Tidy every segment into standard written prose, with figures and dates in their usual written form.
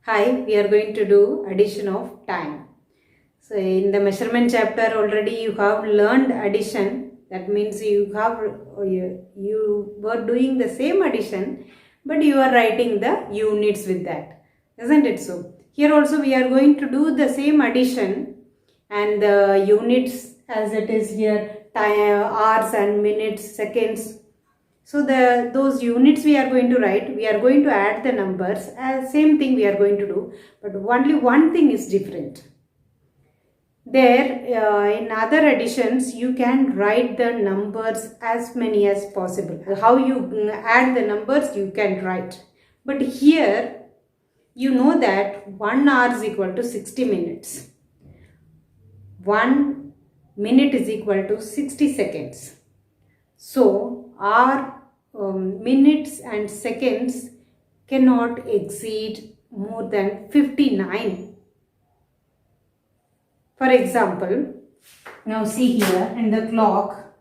Hi, we are going to do addition of time. So in the measurement chapter already you have learned addition. That means you were doing the same addition, but you are writing the units with that. Isn't it so? Here also we are going to do the same addition and the units as it is here, hours and minutes, seconds. So those units we are going to write, we are going to add the numbers, same thing we are going to do, but only one thing is different. There in other additions you can write the numbers as many as possible. How you add the numbers you can write. But here you know that 1 hour is equal to 60 minutes. 1 minute is equal to 60 seconds. So our minutes and seconds cannot exceed more than 59. For example, now see here in the clock,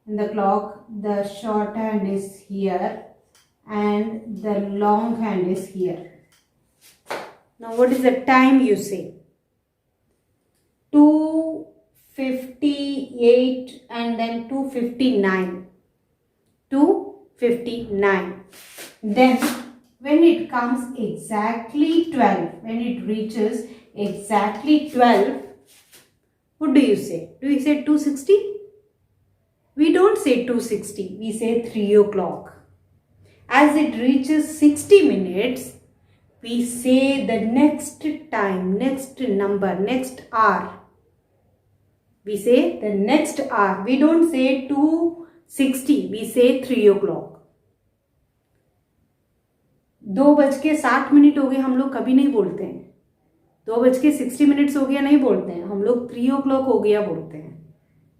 the short hand is here and the long hand is here. Now what is the time you say? 2:58 and then 2:59. 2:59. Then when it comes exactly 12, when it reaches exactly 12, what do you say? Do you say 2:60? We don't say 2:60, we say 3 o'clock. As it reaches 60 minutes, we say the next time, next number, next hour. We say the next hour. We don't say 2:60, we say 3 o'clock. 2:60 हो गए हम लोग कभी नहीं बोलते हैं. 2:60 हो गया नहीं बोलते हैं. हम लोग 3 o'clock हो गया बोलते हैं.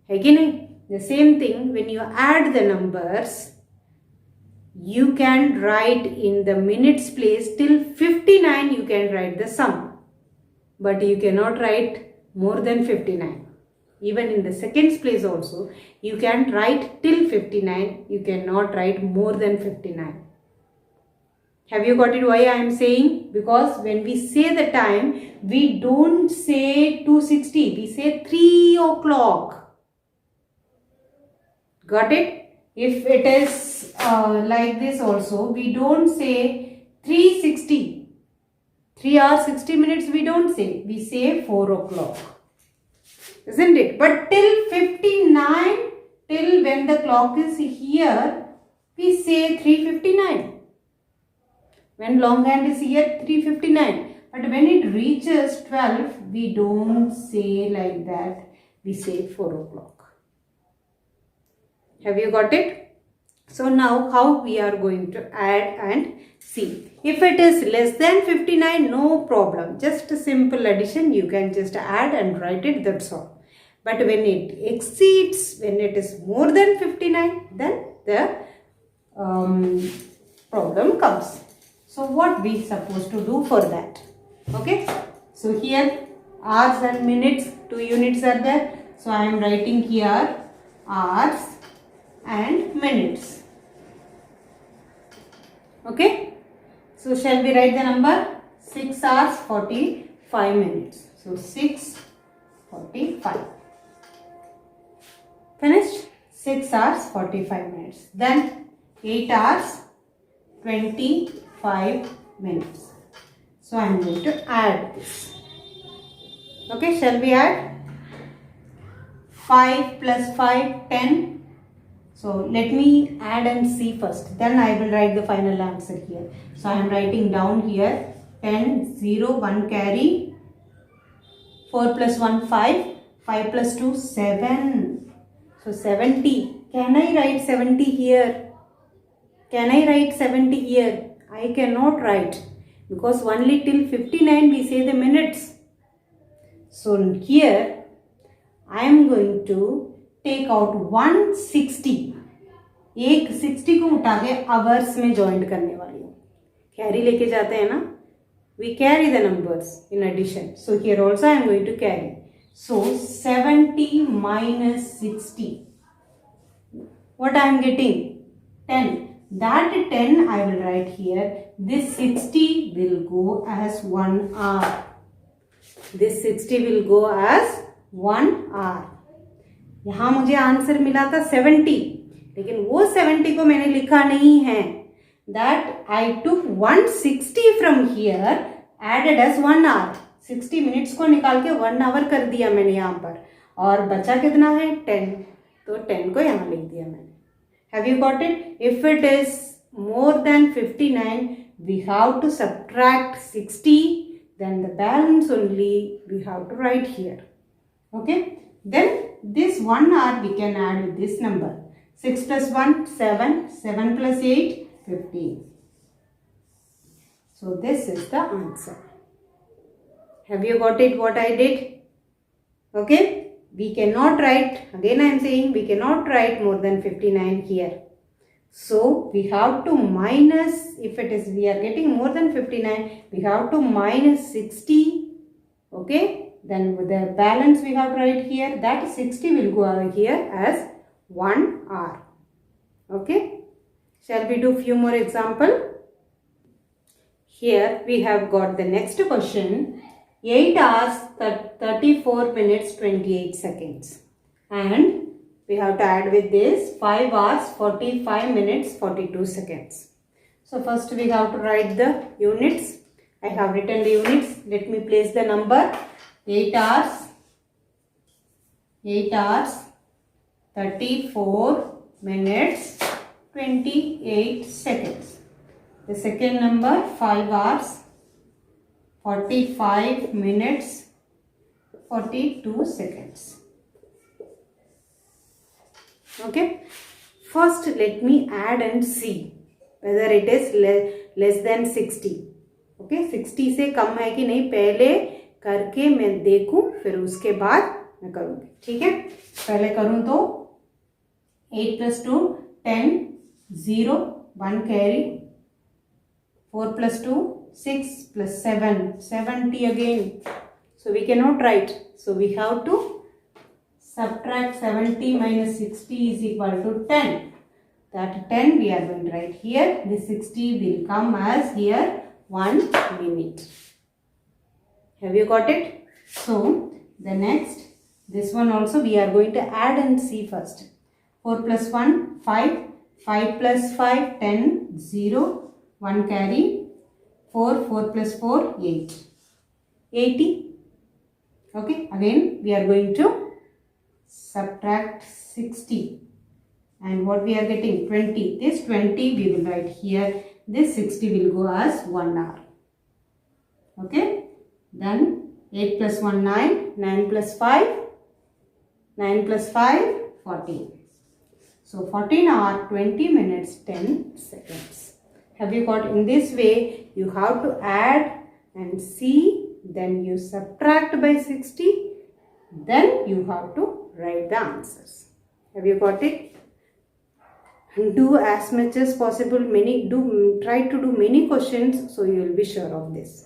है कि नहीं? The same thing, when you add the numbers, you can write in the minutes place till 59 you can write the sum. But you cannot write more than 59. Even in the seconds place also, you can write till 59. You cannot write more than 59. Have you got it why I am saying? Because when we say the time, we don't say 2:60. We say 3 o'clock. Got it? If it is like this also, we don't say 3:60. 3 hours 60 minutes we don't say. We say 4 o'clock. Isn't it? But till 59, till when the clock is here, we say 3:59. When long hand is here, 3:59. But when it reaches 12, we don't say like that. We say 4 o'clock. Have you got it? So now how we are going to add and see. If it is less than 59, no problem. Just a simple addition, you can just add and write it, that's all. But when it exceeds, when it is more than 59, then the problem comes. So what we supposed to do for that? Okay. So here hours and minutes, 2 units are there. So I am writing here hours and minutes. Okay. So shall we write the number? 6 hours 45 minutes. So 6:45. Finished? 6 hours 45 minutes. Then 8 hours 25 minutes. So I am going to add this. Okay, shall we add? 5 plus 5, 10. So let me add and see first. Then I will write the final answer here. So I am writing down here 10, 0, 1 carry. 4 plus 1, 5. 5 plus 2, 7. So 70. Can I write 70 here? Can I write 70 here? I cannot write. Because only till 59 we say the minutes. So here I am going to take out 160. एक 60 को उठा के hours में joint करने वाली हूँ. Carry लेके जाते हैं ना. We carry the numbers in addition. So here also I am going to carry. So 70 minus 60. What I am getting? 10. That 10 I will write here. This 60 will go as 1 hour. This 60 will go as 1 hour. यहाँ मुझे answer मिला था 70, लेकिन वो 70 को मैंने लिखा नहीं है. That I took 160 from here, added as 1 hour. 60 minutes को निकाल के 1 आवर कर दिया मैंने यहाँ पर, और बचा कितना है 10, तो 10 को यहाँ लिख दिया मैंने. Have you got it? If it is more than 59, we have to subtract 60, then the balance only we have to write here. Okay? Then this 1 hour we can add with this number. 6 plus 1, 7. 7 plus 8, 15. So this is the answer. Have you got it what I did? Okay? We cannot write, again I am saying, we cannot write more than 59 here. So we have to minus, if it is, we are getting more than 59, we have to minus 60. Okay? Then with the balance we have to write here, that 60 will go over here as 1 hour. Okay? Shall we do few more example? Here we have got the next question. 8 hours 34 minutes 28 seconds. And we have to add with this 5 hours 45 minutes 42 seconds. So first we have to write the units. I have written the units. Let me place the number. 8 hours 34 minutes 28 seconds. The second number 5 hours 45 minutes 42 seconds. Okay. First let me add and see whether it is less than 60. Okay. 60 से कम है कि नहीं पहले करके मैं देखूं, फिर उसके बाद मैं करूँगी. ठीक है. पहले करूँ तो 8 plus 2 10, 0 1 carry, 4 plus 2 6 plus 7 70 again. So we cannot write. So we have to subtract 70 minus 60 is equal to 10. That 10 we are going to write here. This 60 will come as here 1 minute. Have you got it? So the next, this one also we are going to add and see first. 4 plus 1 5, 5 plus 5 10, 0 1 carry, 4 plus 4 8, 80. Okay, again we are going to subtract 60, and what we are getting 20. This 20 we will write here. This 60 will go as 1 hour. Okay. Then 8 plus 1 9, 9 plus 5 14. So 14 hour 20 minutes 10 seconds. Have you got? In this way you have to add and see, then you subtract by 60, then you have to write the answers. Have you got it? Do as much as possible, try to do many questions, so you will be sure of this.